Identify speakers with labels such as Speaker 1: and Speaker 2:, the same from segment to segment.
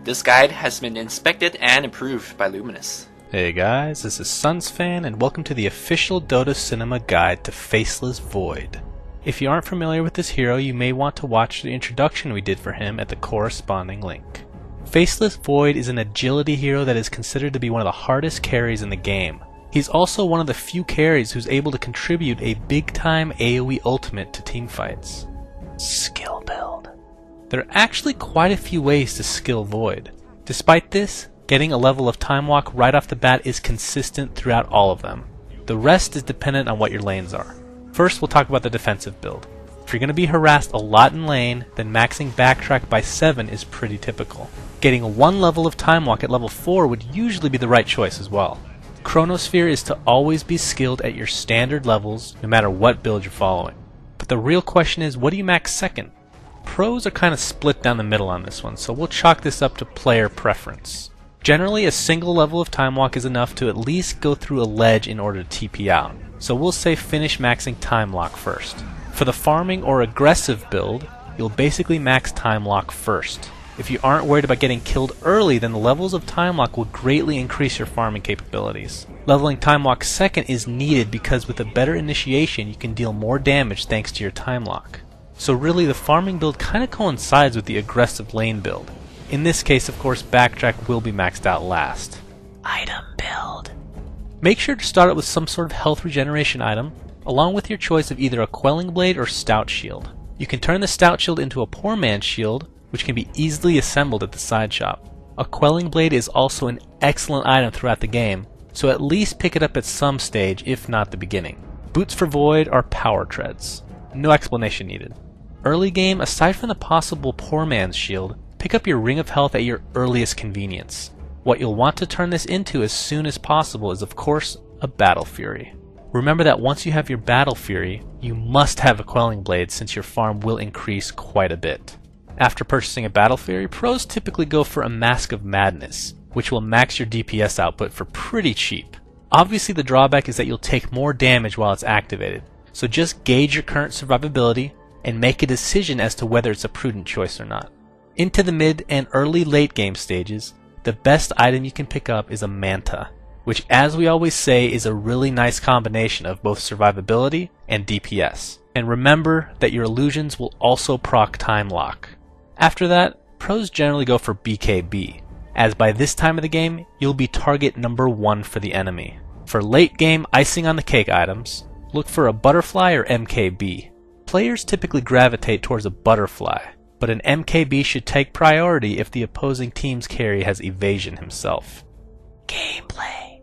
Speaker 1: This guide has been inspected and improved by Luminous.
Speaker 2: Hey guys, this is SUNSfan and welcome to the official Dota Cinema guide to Faceless Void. If you aren't familiar with this hero, you may want to watch the introduction we did for him at the corresponding link. Faceless Void is an agility hero that is considered to be one of the hardest carries in the game. He's also one of the few carries who's able to contribute a big-time AoE ultimate to teamfights. Skill build. There are actually quite a few ways to skill Void. Despite this, getting a level of Time Walk right off the bat is consistent throughout all of them. The rest is dependent on what your lanes are. First, we'll talk about the defensive build. If you're going to be harassed a lot in lane, then maxing Backtrack by 7 is pretty typical. Getting one level of Time Walk at level 4 would usually be the right choice as well. Chronosphere is to always be skilled at your standard levels, no matter what build you're following. But the real question is, what do you max second? Pros are kind of split down the middle on this one, so we'll chalk this up to player preference. Generally, a single level of Time Walk is enough to at least go through a ledge in order to TP out, so we'll say finish maxing Time Lock first. For the farming or aggressive build, you'll basically max Time Lock first. If you aren't worried about getting killed early, then the levels of Time Lock will greatly increase your farming capabilities. Leveling Time Lock second is needed because with a better initiation you can deal more damage thanks to your Time Lock. So really the farming build kind of coincides with the aggressive lane build. In this case, of course, Backtrack will be maxed out last. Item build. Make sure to start out with some sort of health regeneration item, along with your choice of either a Quelling Blade or Stout Shield. You can turn the Stout Shield into a Poor Man's Shield, which can be easily assembled at the side shop. A Quelling Blade is also an excellent item throughout the game, so at least pick it up at some stage, if not the beginning. Boots for Void are Power Treads. No explanation needed. Early game, aside from the possible Poor Man's Shield, pick up your Ring of Health at your earliest convenience. What you'll want to turn this into as soon as possible is of course a Battle Fury. Remember that once you have your Battle Fury, you must have a Quelling Blade since your farm will increase quite a bit. After purchasing a Battle Fury, pros typically go for a Mask of Madness, which will max your DPS output for pretty cheap. Obviously the drawback is that you'll take more damage while it's activated, so just gauge your current survivability and make a decision as to whether it's a prudent choice or not. Into the mid and early late game stages, the best item you can pick up is a Manta, which as we always say is a really nice combination of both survivability and DPS. And remember that your illusions will also proc Time Lock. After that, pros generally go for BKB, as by this time of the game, you'll be target number 1 for the enemy. For late game icing on the cake items, look for a Butterfly or MKB. Players typically gravitate towards a Butterfly, but an MKB should take priority if the opposing team's carry has evasion himself. Gameplay.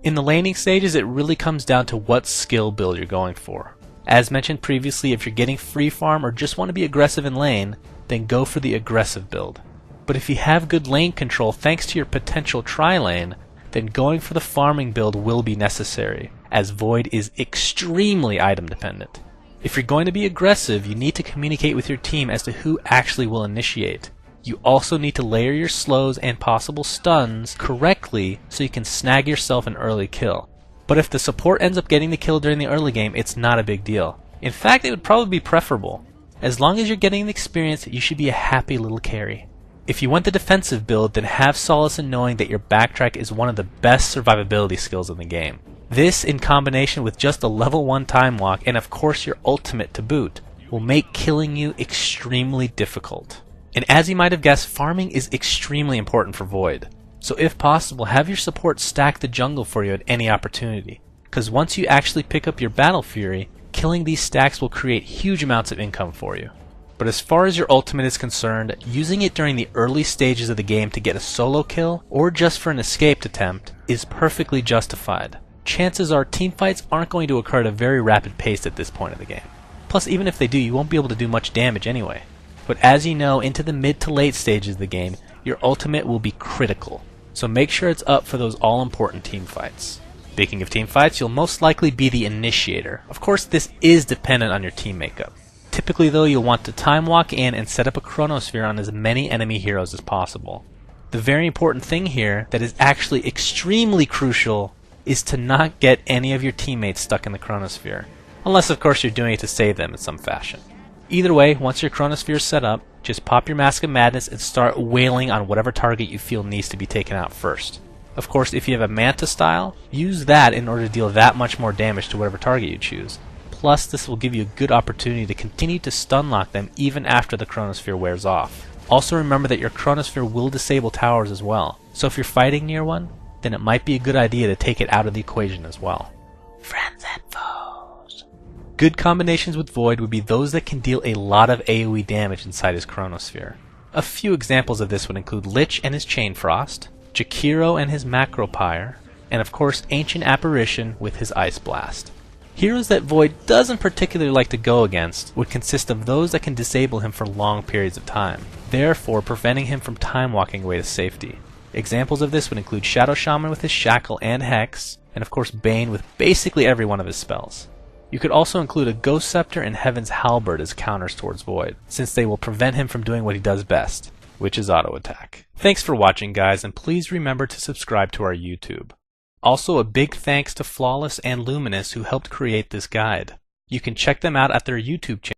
Speaker 2: In the laning stages, it really comes down to what skill build you're going for. As mentioned previously, if you're getting free farm or just want to be aggressive in lane, then go for the aggressive build. But if you have good lane control thanks to your potential tri-lane, then going for the farming build will be necessary, as Void is extremely item dependent. If you're going to be aggressive, you need to communicate with your team as to who actually will initiate. You also need to layer your slows and possible stuns correctly so you can snag yourself an early kill. But if the support ends up getting the kill during the early game, it's not a big deal. In fact, it would probably be preferable. As long as you're getting the experience, you should be a happy little carry. If you want the defensive build, then have solace in knowing that your Backtrack is one of the best survivability skills in the game. This, in combination with just a level 1 Time Walk, and of course your ultimate to boot, will make killing you extremely difficult. And as you might have guessed, farming is extremely important for Void. So if possible, have your support stack the jungle for you at any opportunity. Because once you actually pick up your Battle Fury, killing these stacks will create huge amounts of income for you. But as far as your ultimate is concerned, using it during the early stages of the game to get a solo kill, or just for an escaped attempt, is perfectly justified. Chances are teamfights aren't going to occur at a very rapid pace at this point of the game. Plus, even if they do, you won't be able to do much damage anyway. But as you know, into the mid to late stages of the game, your ultimate will be critical. So make sure it's up for those all-important teamfights. Speaking of teamfights, you'll most likely be the initiator. Of course, this is dependent on your team makeup. Typically though, you'll want to time walk in and set up a chronosphere on as many enemy heroes as possible. The very important thing here, that is actually extremely crucial, is to not get any of your teammates stuck in the chronosphere. Unless of course you're doing it to save them in some fashion. Either way, once your Chronosphere is set up, just pop your Mask of Madness and start wailing on whatever target you feel needs to be taken out first. Of course, if you have a Manta style, use that in order to deal that much more damage to whatever target you choose. Plus, this will give you a good opportunity to continue to stun lock them even after the Chronosphere wears off. Also remember that your Chronosphere will disable towers as well, so if you're fighting near one, then it might be a good idea to take it out of the equation as well. Friends and foes. Good combinations with Void would be those that can deal a lot of AoE damage inside his Chronosphere. A few examples of this would include Lich and his Chain Frost, Jakiro and his Macropyre, and of course Ancient Apparition with his Ice Blast. Heroes that Void doesn't particularly like to go against would consist of those that can disable him for long periods of time, therefore preventing him from time walking away to safety. Examples of this would include Shadow Shaman with his Shackle and Hex, and of course Bane with basically every one of his spells. You could also include a Ghost Scepter and Heaven's Halberd as counters towards Void, since they will prevent him from doing what he does best, which is auto attack. Thanks for watching, guys, and please remember to subscribe to our YouTube. Also, a big thanks to FlawlezZ and Luminous who helped create this guide. You can check them out at their YouTube channel.